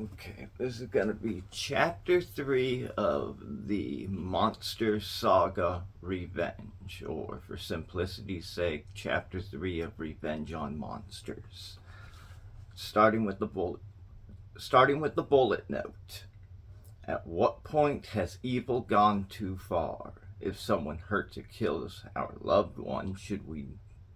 Okay, this is going to be chapter 3 of the Monster Saga Revenge, or for simplicity's sake, chapter 3 of Revenge on Monsters. Starting with the bullet note. At what point has evil gone too far? If someone hurts or kills our loved one, should we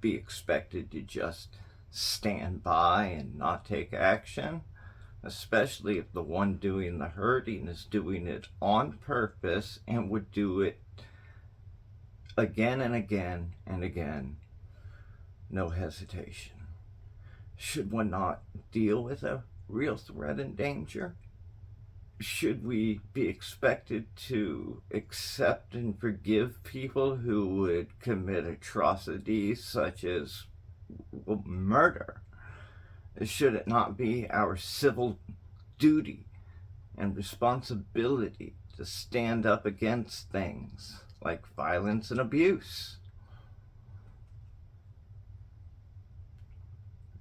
be expected to just stand by and not take action? Especially if the one doing the hurting is doing it on purpose and would do it again and again and again, no hesitation. Should one not deal with a real threat and danger? Should we be expected to accept and forgive people who would commit atrocities such as murder? Should it not be our civil duty and responsibility to stand up against things like violence and abuse?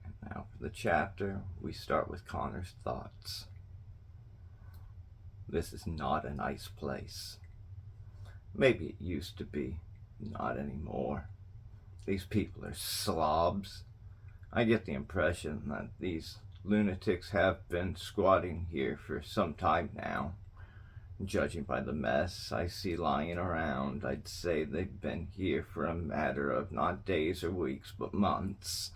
And now for the chapter, we start with Connor's thoughts. This is not a nice place. Maybe it used to be, not anymore. These people are slobs. I get the impression that these lunatics have been squatting here for some time now. Judging by the mess I see lying around, I'd say they've been here for a matter of not days or weeks, but months.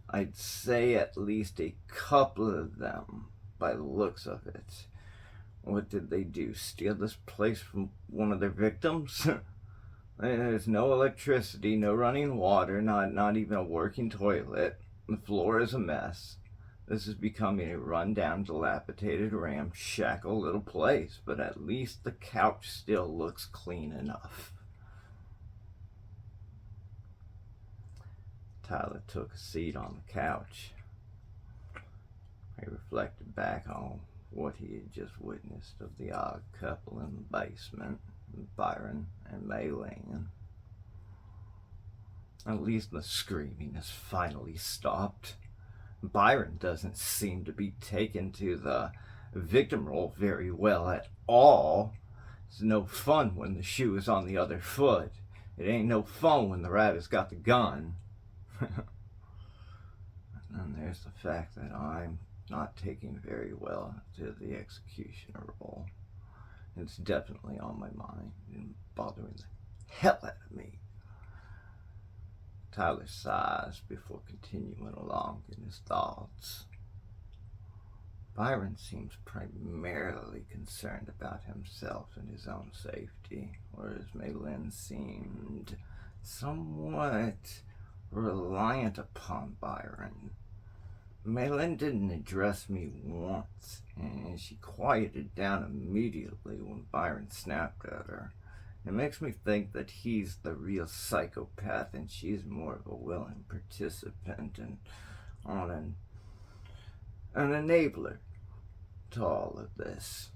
I'd say at least a couple of them, by the looks of it. What did they do? Steal this place from one of their victims? There's no electricity, no running water, not even a working toilet. The floor is a mess. This is becoming a run-down, dilapidated, ramshackle little place, but at least the couch still looks clean enough. Tyler took a seat on the couch. He reflected back on what he had just witnessed of the odd couple in the basement, Byron and Maylene. At least the screaming has finally stopped. Byron doesn't seem to be taken to the victim role very well at all. It's no fun when the shoe is on the other foot. It ain't no fun when the rabbit's got the gun. And then there's the fact that I'm not taking very well to the executioner role. It's definitely on my mind and bothering the hell out of me. Tyler sighs before continuing along in his thoughts. Byron seems primarily concerned about himself and his own safety, whereas Maylin seemed somewhat reliant upon Byron. Maylin didn't address me once, and she quieted down immediately when Byron snapped at her. It makes me think that he's the real psychopath and she's more of a willing participant and an enabler to all of this.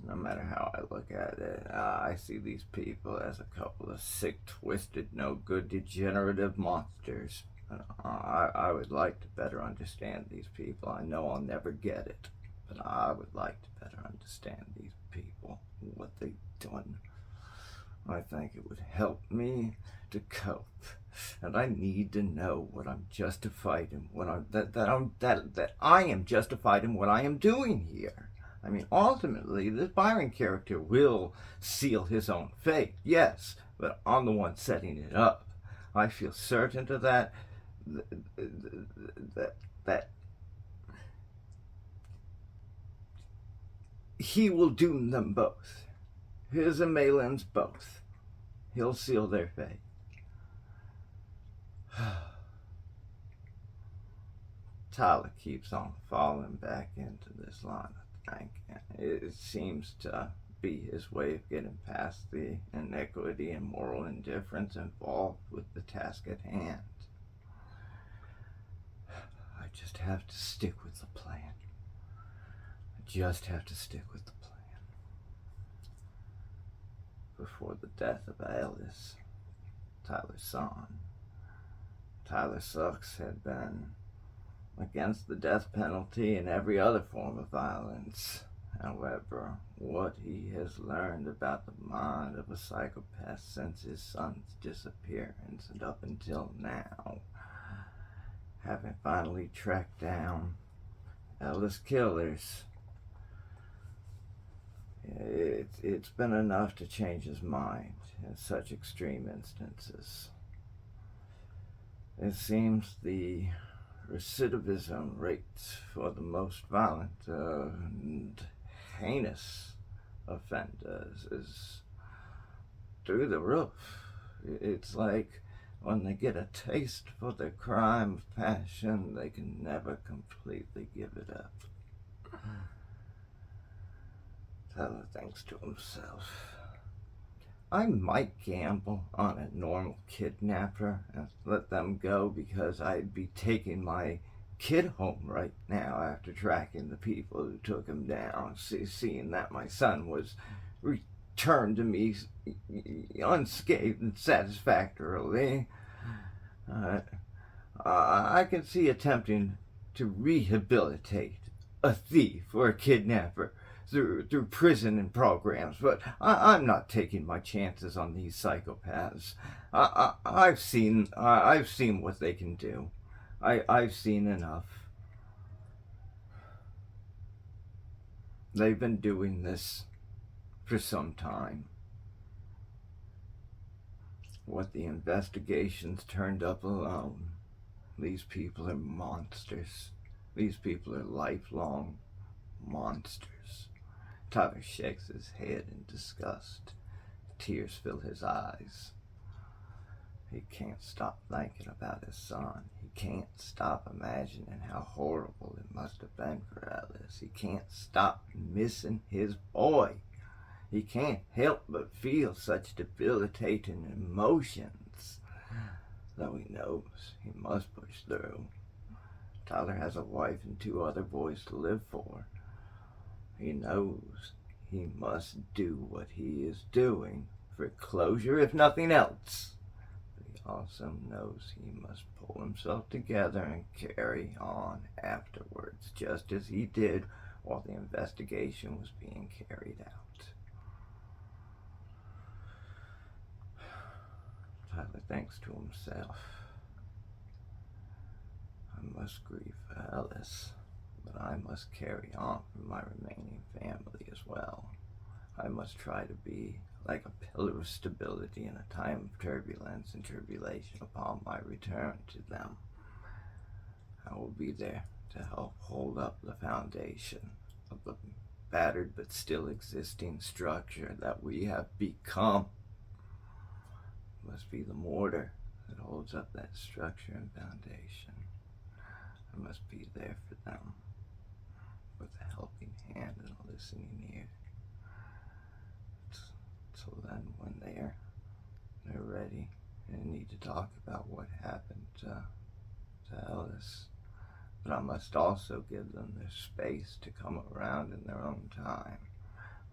No matter how I look at it, I see these people as a couple of sick, twisted, no-good, degenerative monsters. I would like to better understand these people. I know I'll never get it, but I would like to better understand these people, what they've done. I think it would help me to cope, and I need to know what I'm justified in, that I am justified in what I am doing here. I mean, ultimately, this Byron character will seal his own fate, yes, but I'm the one setting it up. I feel certain of that he will doom them both. His and Maylin's both. He'll seal their fate. Tyler keeps on falling back into this line of thinking. It seems to be his way of getting past the iniquity and moral indifference involved with the task at hand. I just have to stick with the plan. Before the death of Alice, Tyler's son, Tyler Sucks had been against the death penalty and every other form of violence. However, what he has learned about the mind of a psychopath since his son's disappearance and up until now, having finally tracked down Ellis killers, it's been enough to change his mind in such extreme instances. It seems the recidivism rates for the most violent and heinous offenders is through the roof. It's like when they get a taste for their crime of passion, they can never completely give it up. Tyler thinks to himself, I might gamble on a normal kidnapper and let them go because I'd be taking my kid home right now after tracking the people who took him down, seeing that my son was returned to me unscathed and satisfactorily. I can see attempting to rehabilitate a thief or a kidnapper through prison and programs, but I'm not taking my chances on these psychopaths. I've seen what they can do. I've seen enough. They've been doing this for some time. What the investigations turned up alone, these people are monsters. These people are lifelong monsters. Tyler shakes his head in disgust. Tears fill his eyes. He can't stop thinking about his son. He can't stop imagining how horrible it must have been for Ellis. He can't stop missing his boy. He can't help but feel such debilitating emotions, though he knows he must push through. Tyler has a wife and 2 other boys to live for. He knows he must do what he is doing for closure, if nothing else. But he also knows he must pull himself together and carry on afterwards, just as he did while the investigation was being carried out. Tyler thinks to himself, I must grieve for Ellis, but I must carry on for my remaining family as well. I must try to be like a pillar of stability in a time of turbulence and tribulation upon my return to them. I will be there to help hold up the foundation of the battered but still existing structure that we have become. It must be the mortar that holds up that structure and foundation. I must be there for them, with a helping hand and a listening ear. So then when they're ready and need to talk about what happened to Ellis, but I must also give them their space to come around in their own time.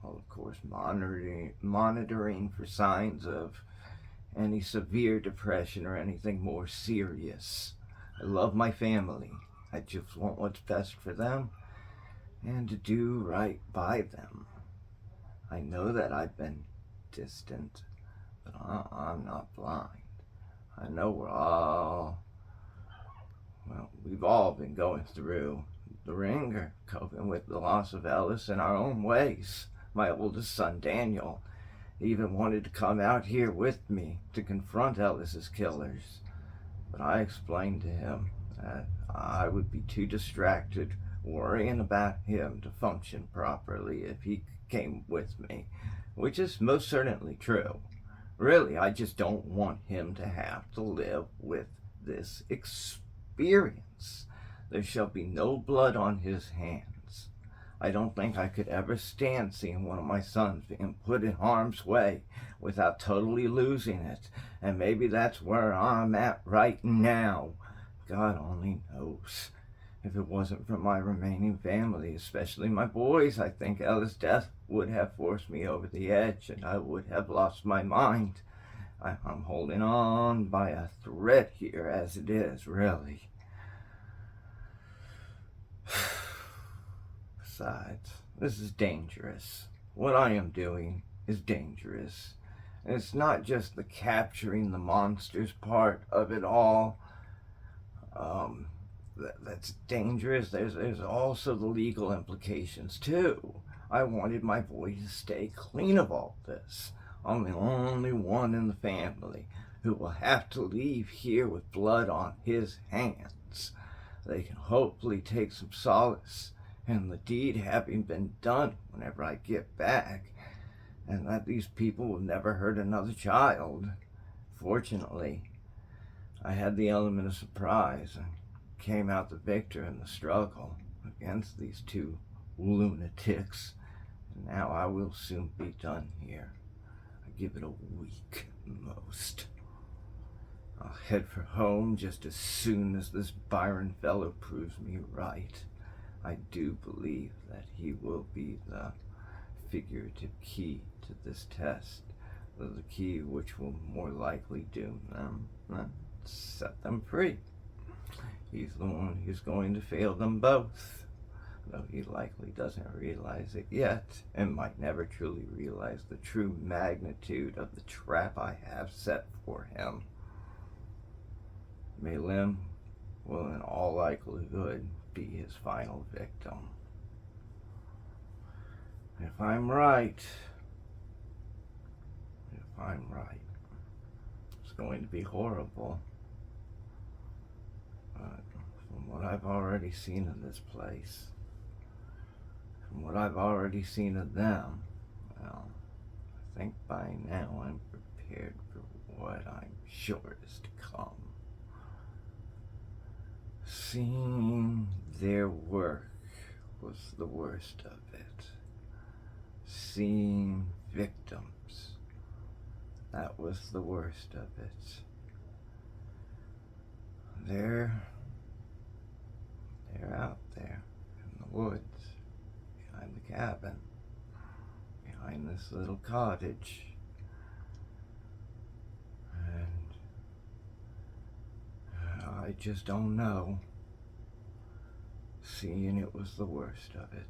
While of course monitoring for signs of any severe depression or anything more serious. I love my family. I just want what's best for them and to do right by them. I know that I've been distant, but I'm not blind. I know we've all been going through the ringer, coping with the loss of Ellis in our own ways. My oldest son, Daniel, even wanted to come out here with me to confront Ellis's killers, but I explained to him that I would be too distracted worrying about him to function properly if he came with me, which is most certainly true. Really, I just don't want him to have to live with this experience. There shall be no blood on his hands. I don't think I could ever stand seeing one of my sons being put in harm's way without totally losing it, and maybe that's where I'm at right now. God only knows. If it wasn't for my remaining family, especially my boys, I think Ella's death would have forced me over the edge and I would have lost my mind. I'm holding on by a thread here as it is, really. Besides, this is dangerous. What I am doing is dangerous. And it's not just the capturing the monsters part of it all. That's dangerous. There's also the legal implications too. I wanted my boy to stay clean of all this. I'm the only one in the family who will have to leave here with blood on his hands. They can hopefully take some solace in the deed having been done whenever I get back, and that these people will never hurt another child. Fortunately, I had the element of surprise and came out the victor in the struggle against these two lunatics, and now I will soon be done here. I give it a week most. I'll head for home just as soon as this Byron fellow proves me right. I do believe that he will be the figurative key to this test, the key which will more likely doom them than set them free. He's the one who's going to fail them both, though he likely doesn't realize it yet, and might never truly realize the true magnitude of the trap I have set for him. Maylim will in all likelihood be his final victim. If I'm right, it's going to be horrible. But from what I've already seen of this place, from what I've already seen of them, well, I think by now I'm prepared for what I'm sure is to come. Seeing their work was the worst of it. Seeing victims, that was the worst of it. They're out there in the woods, behind the cabin, behind this little cottage. And I just don't know. Seeing it was the worst of it.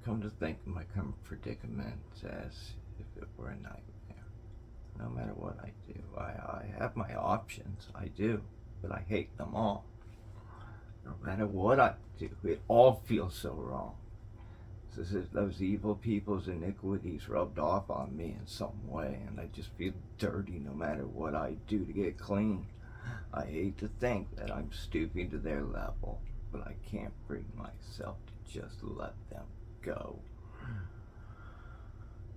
Come to think of my current predicament as if it were a nightmare. No matter what I do, I have my options, I do, but I hate them all. No matter what I do, it all feels so wrong. It's as if those evil people's iniquities rubbed off on me in some way, and I just feel dirty no matter what I do to get clean. I hate to think that I'm stooping to their level, but I can't bring myself to just let them go.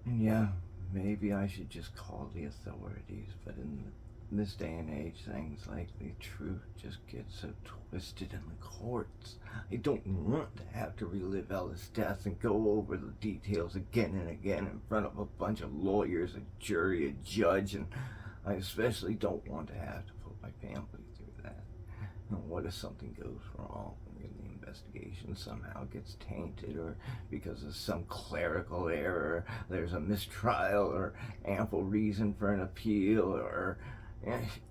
And yeah, maybe I should just call the authorities, but in this day and age, things like the truth just get so twisted in the courts. I don't want to have to relive Ella's death and go over the details again and again in front of a bunch of lawyers, a jury, a judge, and I especially don't want to have to put my family through that. And what if something goes wrong and the investigation somehow gets tainted, or because of some clerical error there's a mistrial or ample reason for an appeal, or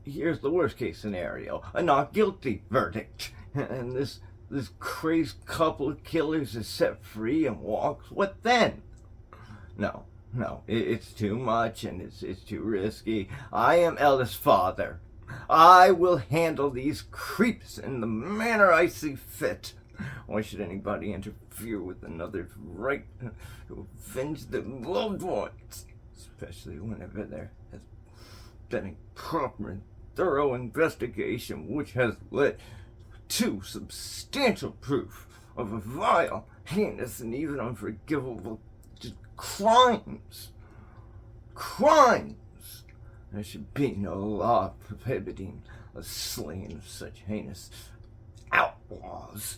here's the worst case scenario, a not guilty verdict, and this crazed couple of killers is set free and walks. What then? No, it's too much and it's too risky. I am Ella's father. I will handle these creeps in the manner I see fit. Why should anybody interfere with another's right to avenge their loved ones, especially whenever there has been a proper and thorough investigation which has led to substantial proof of a vile, heinous, and even unforgivable crimes. There should be no law prohibiting the slaying of such heinous outlaws.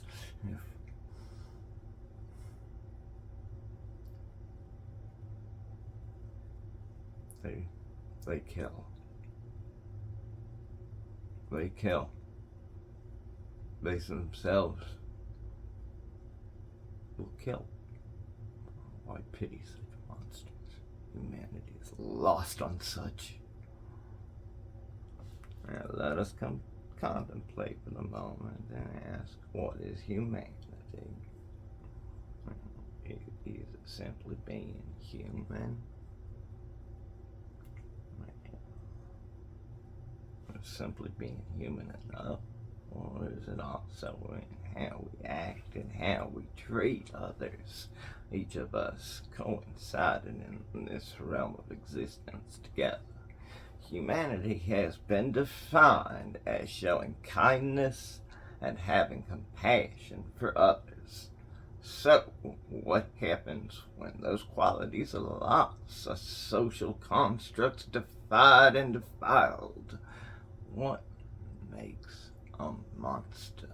They kill. They kill. They themselves will kill. Why pity such monsters? Humanity is lost on such. Now let us contemplate for the moment and ask, what is humanity? simply being human? Simply being human enough? Or is it also in how we act and how we treat others? Each of us coinciding in this realm of existence together. Humanity has been defined as showing kindness and having compassion for others. So, what happens when those qualities are lost, a social constructs defied and defiled? What makes a monster?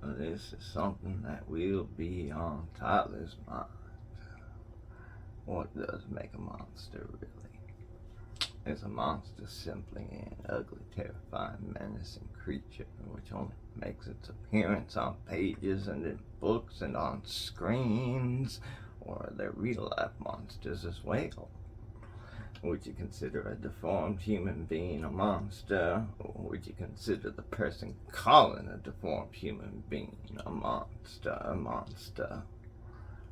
This is something that will be on Tyler's mind. What does make a monster, really? Is a monster simply an ugly, terrifying, menacing creature which only makes its appearance on pages and in books and on screens? Or are there real-life monsters as well? Would you consider a deformed human being a monster? Or would you consider the person calling a deformed human being a monster?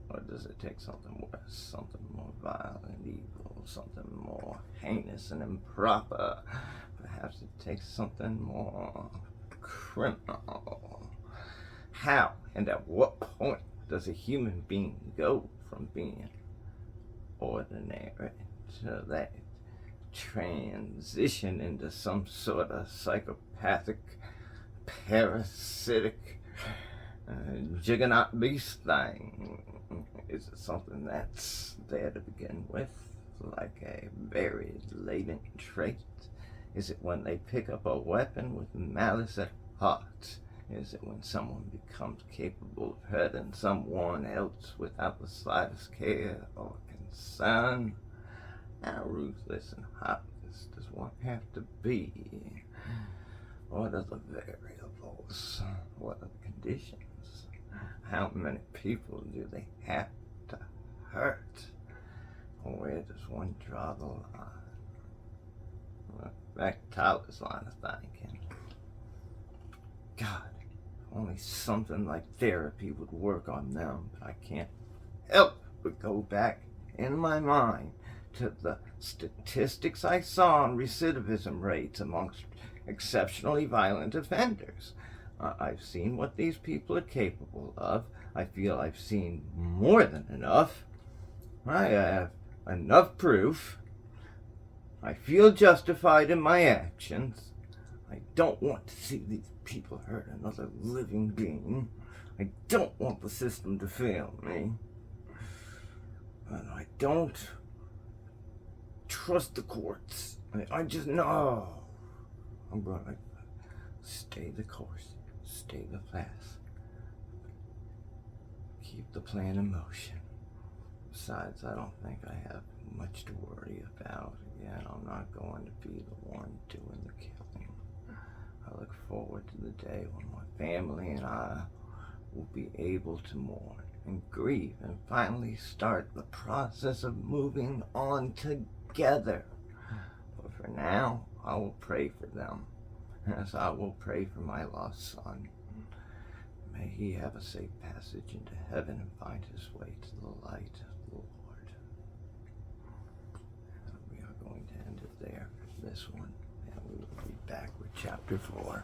Or does it take something worse, something more vile and evil, something more heinous and improper? Perhaps it takes something more criminal. How and at what point does a human being go from being ordinary to that transition into some sort of psychopathic, parasitic, juggernaut beast thing? Is it something that's there to begin with, like a buried latent trait? Is it when they pick up a weapon with malice at heart? Is it when someone becomes capable of hurting someone else without the slightest care or concern? How ruthless and heartless does one have to be? What are the variables? What are the conditions? How many people do they have to hurt? Where does one draw the line? Well, back to Tyler's line of thinking. God, only something like therapy would work on them, but I can't help but go back in my mind to the statistics I saw on recidivism rates amongst exceptionally violent offenders. I've seen what these people are capable of. I feel I've seen more than enough. I have enough proof. I feel justified in my actions. I don't want to see these people hurt another living being. I don't want the system to fail me. And I don't trust the courts. I just know I'm gonna stay the course, stay the class, keep the plan in motion. Besides, I don't think I have much to worry about. Again, I'm not going to be the one doing the killing. I look forward to the day when my family and I will be able to mourn and grieve and finally start the process of moving on together. But for now, I will pray for them, as I will pray for my lost son. May he have a safe passage into heaven and find his way to the light of the Lord. We are going to end it there for this one, and we will be back with chapter 4.